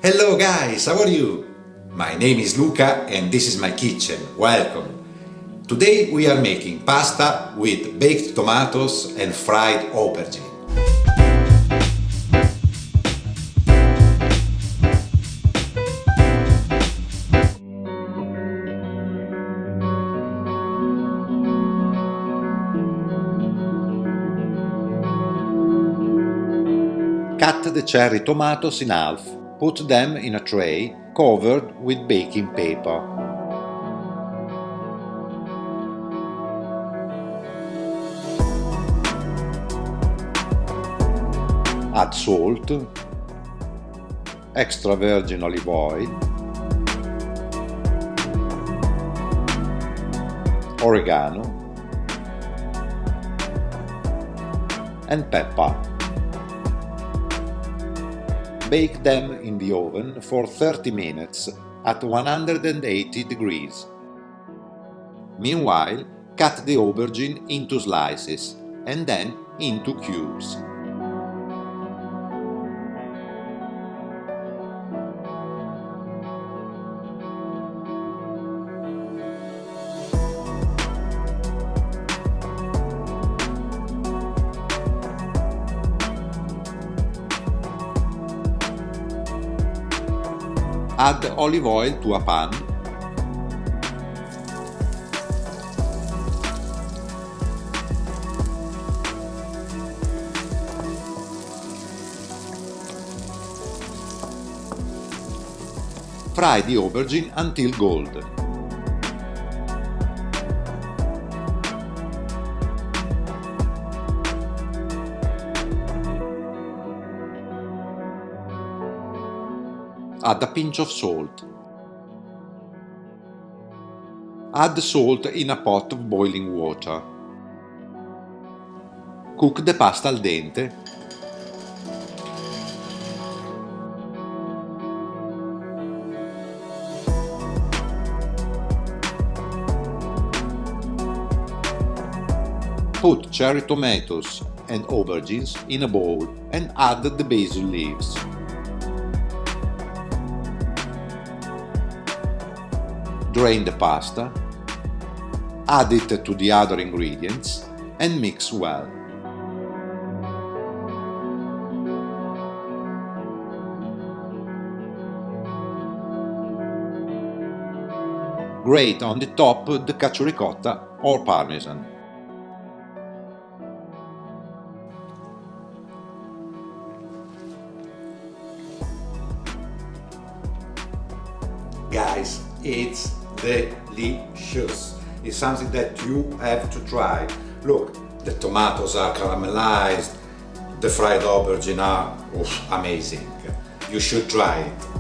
Hello guys, how are you? My name is Luca and this is my kitchen. Welcome! Today we are making pasta with baked tomatoes and fried aubergine. Cut the cherry tomatoes in half. Put them in a tray covered with baking paper. Add salt, extra virgin olive oil, oregano, and pepper. Bake them in the oven for 30 minutes at 180 degrees. Meanwhile, cut the aubergine into slices and then into cubes. Add olive oil to a pan. Fry the aubergine until golden. Add a pinch of salt. Add salt in a pot of boiling water. Cook the pasta al dente. Put cherry tomatoes and aubergines in a bowl and add the basil leaves. Drain the pasta, add it to the other ingredients and mix well. Grate on the top the Cacioricotta or Parmesan. Guys, it's delicious. It's something that you have to try. Look, the tomatoes are caramelized, the fried aubergine are amazing. You should try it.